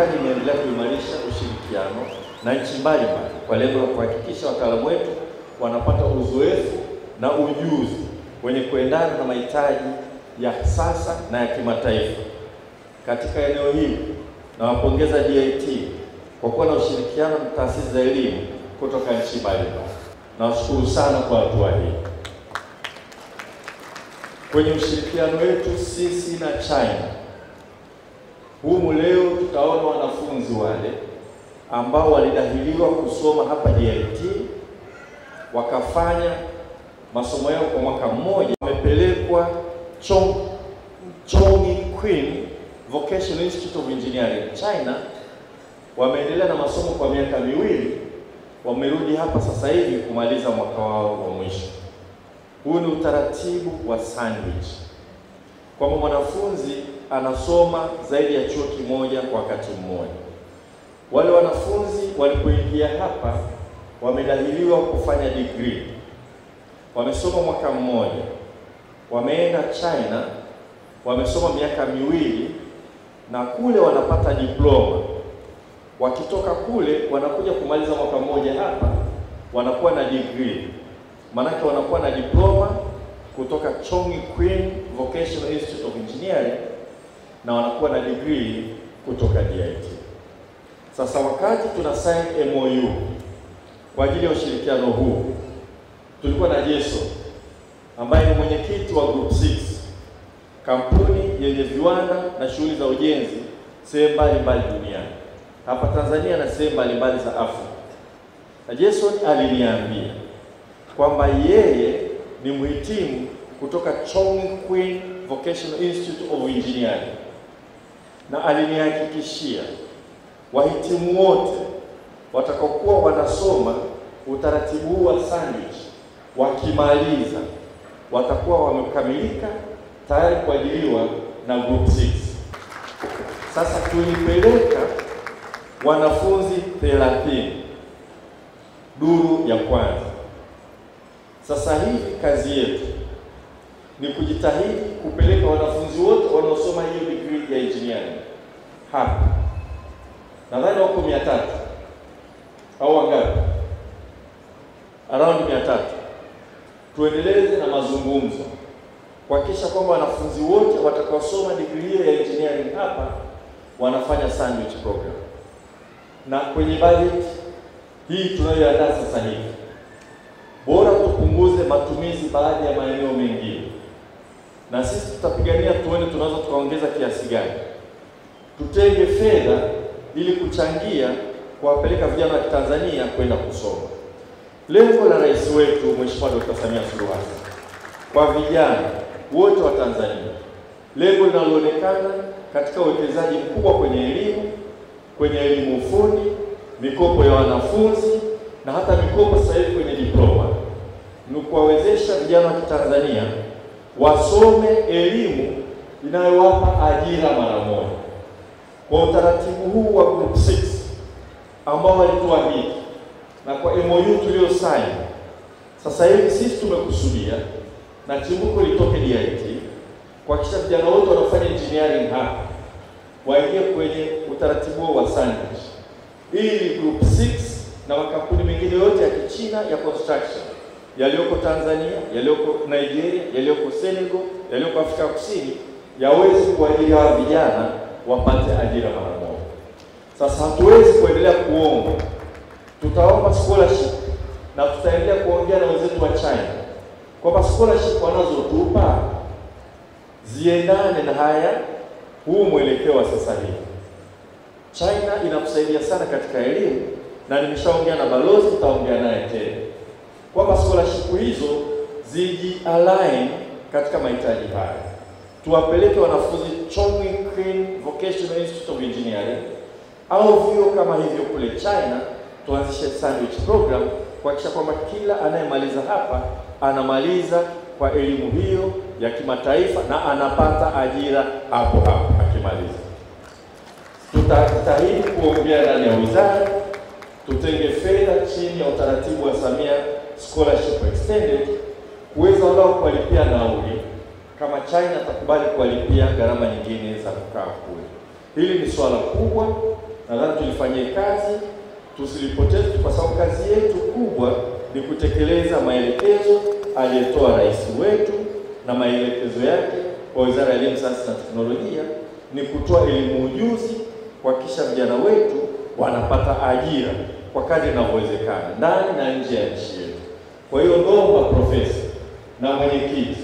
Marekani imeendelea kuimarisha ushirikiano na nchi mbalimbali kwa lengo la kuhakikisha wataalamu wetu wanapata uzoefu na ujuzi wenye kuendana na mahitaji ya sasa na ya kimataifa katika eneo hili. Nawapongeza DIT kwa kuwa na ushirikiano na taasisi za elimu kutoka nchi mbalimbali. Nawashukuru sana kwa hatua hii. Kwenye ushirikiano wetu sisi na China, humu leo tutaona wanafunzi wale ambao walidahiliwa kusoma hapa DIT wakafanya masomo yao kwa mwaka mmoja, wamepelekwa Chongqing Vocational Institute of Engineering China, wameendelea na masomo kwa miaka miwili, wamerudi hapa sasa hivi kumaliza mwaka wao wa mwisho. Huu ni utaratibu wa sandwich, kwamba mwanafunzi anasoma zaidi ya chuo kimoja kwa wakati mmoja. Wale wanafunzi walipoingia hapa wamedahiliwa kufanya degree, wamesoma mwaka mmoja, wameenda China, wamesoma miaka miwili, na kule wanapata diploma. Wakitoka kule wanakuja kumaliza mwaka mmoja hapa, wanakuwa na degree. Manake wanakuwa na diploma kutoka Chongqing Vocational Institute of Engineering na wanakuwa na degree kutoka DIT. Sasa wakati tuna sign MOU kwa ajili ya ushirikiano huu, tulikuwa na Jason ambaye ni mwenyekiti wa Group 6, kampuni yenye viwanda na shughuli za ujenzi sehemu mbalimbali duniani, hapa Tanzania na sehemu mbalimbali za Afrika. Na Jason aliniambia kwamba yeye ni mhitimu kutoka Chongqing Vocational Institute of Engineering, na alinihakikishia wahitimu wote watakaokuwa wanasoma utaratibu huu wa sandwich, wakimaliza watakuwa wamekamilika tayari kuajiriwa na Group 6. Sasa tulipeleka wanafunzi 30 duru ya kwanza. Sasa hivi kazi yetu ni kujitahidi kupeleka wanafunzi wote wanaosoma hiyo degree ya engineering hapa. Nadhani wako 300 au wangapi? Around 300. Tuendeleze na mazungumzo kuhakikisha kwamba wanafunzi wote watakaosoma degree ya engineering hapa wanafanya sandwich program. Na kwenye budget hii tunayoandaa sasa hivi, bora tupunguze matumizi baadhi ya maeneo mengine, na sisi tutapigania tuone tunaweza tukaongeza kiasi gani. Tutenge fedha ili kuchangia kuwapeleka vijana wa Tanzania kwenda kusoma. Lengo la rais wetu Mheshimiwa Dr. Samia Suluhu Hassan kwa vijana wote wa Tanzania, lengo linaloonekana katika uwekezaji mkubwa kwenye elimu ufundi, mikopo ya wanafunzi na hata mikopo sasa hivi kwenye diploma, ni kuwawezesha vijana wa Tanzania wasome elimu inayowapa ajira mara moja. Kwa utaratibu huu wa Group 6 ambao walitoa hiki na kwa MOU tuliosaini, sasa hivi sisi tumekusudia na chimbuko litoke DIT kuhakikisha vijana wote wanafanya engineering hapa waingie kwenye utaratibu wa sandwich, ili Group 6 na makampuni mengine yote ya Kichina ya construction yaliyoko Tanzania, yaliyoko Nigeria, yaliyoko Senegal, yaliyoko Afrika Kusini yaweze kuajiri hawa vijana wapate ajira mara moja. Sasa hatuwezi kuendelea kuomba, tutaomba scholarship na tutaendelea kuongea na wenzetu wa China kwamba scholarship wanazotupa ziendane na huu mwelekeo wa sasa hivi. China inakusaidia sana katika elimu, na nimeshaongea na balozi, tutaongea naye tena kwamba scholarship hizo ziji-align katika mahitaji haya. Tuwapeleke wanafunzi Chongqing Vocational Institute of Engineering au vyuo kama hivyo kule China, tuanzishe sandwich program kuhakikisha kwamba kila anayemaliza hapa anamaliza kwa elimu hiyo ya kimataifa na anapata ajira hapo akimaliza. Tutajitahidi kuongea ndani ya wizara, tutenge fedha chini ya utaratibu wa Samia Scholarship Extended kuweza wao kuwalipia nauli kama China atakubali kuwalipia gharama nyingine za kukaa kule. Hili ni swala kubwa Nadhani tulifanyie kazi, tusilipoteze, kwa sababu kazi yetu kubwa ni kutekeleza maelekezo aliyetoa rais wetu, na maelekezo yake kwa Wizara ya Elimu, Sayansi na Teknolojia ni kutoa elimu ujuzi, kuhakikisha vijana wetu wanapata ajira kwa kadri inavyowezekana ndani na nje ya nchi yetu. Kwa hiyo naomba profesa na mwenyekiti,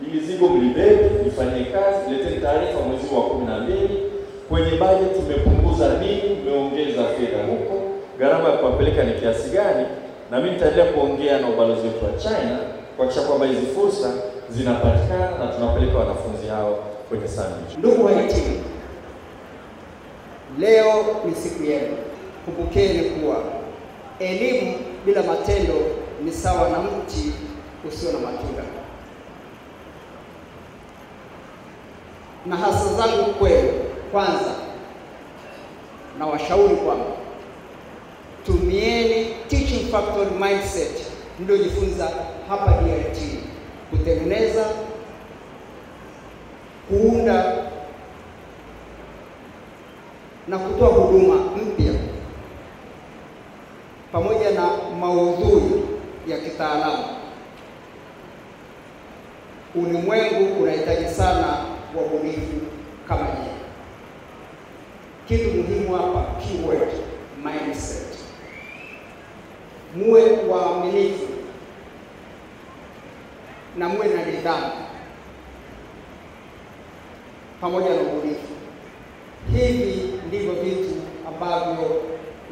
ili zigo mlibebe, nifanyie kazi, leteni taarifa mwezi wa 12 kwenye bajeti tumepunguza nini, tumeongeza fedha huko, gharama ya kuwapeleka ni kiasi gani, na mimi nitaendelea kuongea na ubalozi wetu wa China kuhakikisha kwamba hizi fursa zinapatikana na tunapeleka wanafunzi hao kwenye sandwich. Ndugu wahitimu, leo ni siku yenu. Kumbukeni kuwa elimu bila matendo ni sawa na mti usio na matunda. Na hasa zangu kwenu, kwanza na washauri kwamba tumieni teaching factory mindset mliojifunza hapa DIT kutengeneza, kuunda na kutoa huduma mpya pamoja na maudhui ya kitaalamu. Ulimwengu unahitaji sana wabunifu kama nyinyi. Kitu muhimu hapa, keyword mindset. Muwe waaminifu na muwe na nidhamu pamoja na ubunifu. Hivi ndivyo vitu ambavyo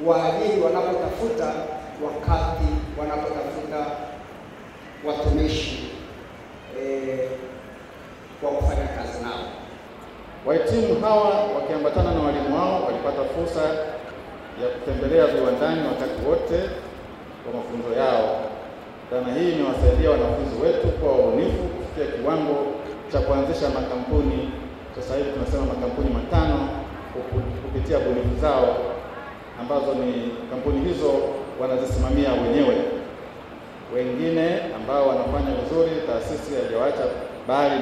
waajiri wanapotafuta wakati wanapotafuta watumishi wa kufanya kazi nao. Wahitimu hawa wakiambatana na walimu wao walipata fursa ya kutembelea viwandani wakati wote wa mafunzo yao. Dhana hii imewasaidia wanafunzi wetu kwa ubunifu kufikia kiwango cha kuanzisha makampuni. Sasa hivi tunasema makampuni 5 kupitia bunifu zao, ambazo ni kampuni hizo wanazisimamia wenyewe. Wengine ambao wanafanya vizuri, taasisi haijawacha bali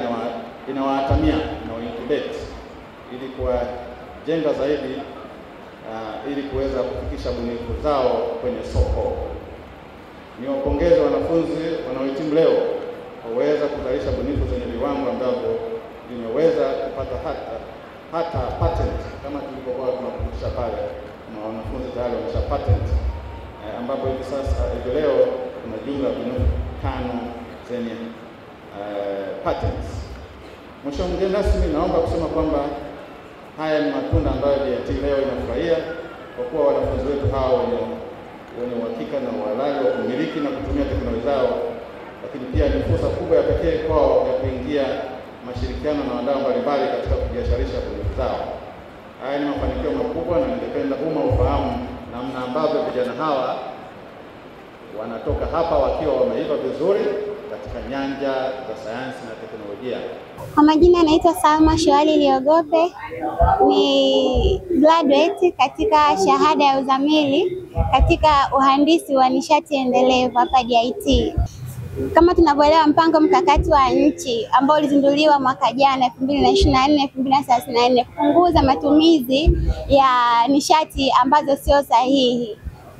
inawaatamia na incubate ili kuwajenga zaidi, ili kuweza kufikisha bunifu zao kwenye soko. Niwapongeze wanafunzi wanaohitimu leo kwa kuweza kuzalisha bunifu zenye viwango ambavyo vimeweza kupata hata patent, kama tulivyokuwa tunafundisha pale, na wanafunzi tayari wamesha patent, ambapo hivi sasa leo kuna jumla ya bunifu 5 zenye patents. Mwisho mgeni rasmi, naomba kusema kwamba haya ni matunda ambayo DIT leo inafurahia, kwa kuwa wanafunzi wetu hao wenye uhakika na uhalali wa kumiliki na kutumia teknolojia zao, lakini pia ni fursa kubwa ya pekee kwao ya kuingia mashirikiano na wadau mbalimbali katika kubiasharisha bunifu zao. Haya ni mafanikio makubwa, na ningependa umma ufahamu namna ambavyo vijana hawa wanatoka hapa wakiwa wameiva vizuri katika nyanja za sayansi na teknolojia. Kwa majina anaitwa Salma Shoali Liogope, ni graduate katika shahada ya uzamili katika uhandisi wa nishati endelevu hapa DIT. Kama tunavyoelewa, mpango mkakati wa nchi ambao ulizinduliwa mwaka jana 2024-2034 kupunguza matumizi ya nishati ambazo sio sahihi,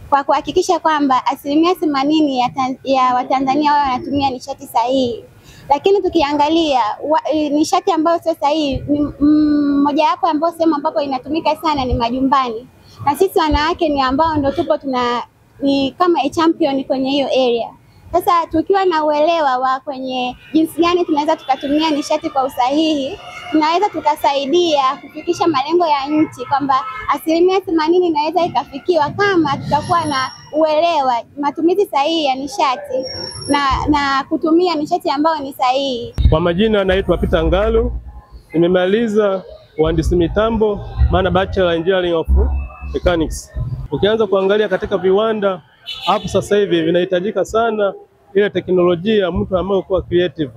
kwa kuhakikisha kwamba 80% ya Watanzania wao wanatumia nishati sahihi. Lakini tukiangalia nishati ambayo sio sahihi, moja wapo ambayo sehemu ambapo inatumika sana ni majumbani, na sisi wanawake ni ambao ndio tupo ni kama champion kwenye hiyo area. Sasa tukiwa na uelewa wa kwenye jinsi gani tunaweza tukatumia nishati kwa usahihi, tunaweza tukasaidia kufikisha malengo ya nchi, kwamba 80% inaweza ikafikiwa kama tutakuwa na uelewa matumizi sahihi ya nishati na kutumia nishati ambayo ni sahihi. Kwa majina naitwa Peter Ngalu, nimemaliza uhandisi mitambo, maana Bachelor Engineering of Mechanics. Ukianza kuangalia katika viwanda hapo sasa hivi vinahitajika sana ile teknolojia, mtu ambaye kuwa creative.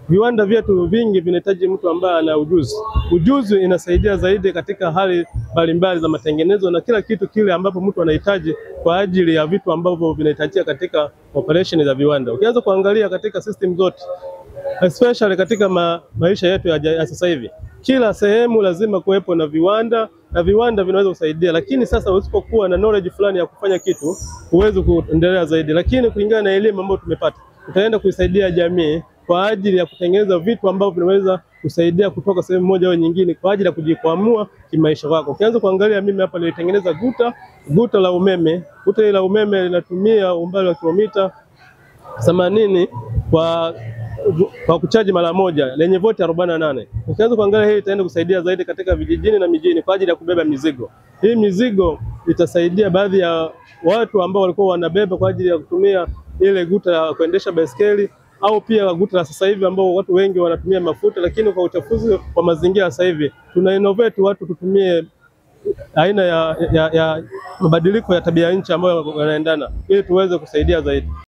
Viwanda vyetu vingi vinahitaji mtu ambaye ana ujuzi. Ujuzi inasaidia zaidi katika hali mbalimbali za matengenezo na kila kitu kile ambapo mtu anahitaji kwa ajili ya vitu ambavyo vinahitajika katika operation za viwanda. Ukianza kuangalia katika system zote, especially katika maisha yetu ya sasa hivi, kila sehemu lazima kuwepo na viwanda na viwanda vinaweza kusaidia, lakini sasa usipokuwa na knowledge fulani ya kufanya kitu huwezi kuendelea zaidi. Lakini kulingana na elimu ambayo tumepata, tutaenda kuisaidia jamii kwa ajili ya kutengeneza vitu ambavyo vinaweza kusaidia kutoka sehemu moja au nyingine kwa ajili ya kujikwamua kimaisha wako. Ukianza kuangalia, mimi hapa nilitengeneza guta la umeme. Guta hili la umeme linatumia umbali wa kilomita 80 kwa kuchaji mara moja, lenye voti 48. Ukianza kuangalia, hii itaenda kusaidia zaidi katika vijijini na mijini kwa ajili ya kubeba mizigo. Hii mizigo itasaidia baadhi ya watu ambao walikuwa wanabeba kwa ajili ya kutumia ile guta ya kuendesha baiskeli, au pia guta la sasa hivi ambao watu wengi wanatumia mafuta, lakini kwa uchafuzi wa mazingira sasa hivi tuna innovate watu tutumie aina ya mabadiliko ya tabia nchi ambayo yanaendana ili tuweze kusaidia zaidi.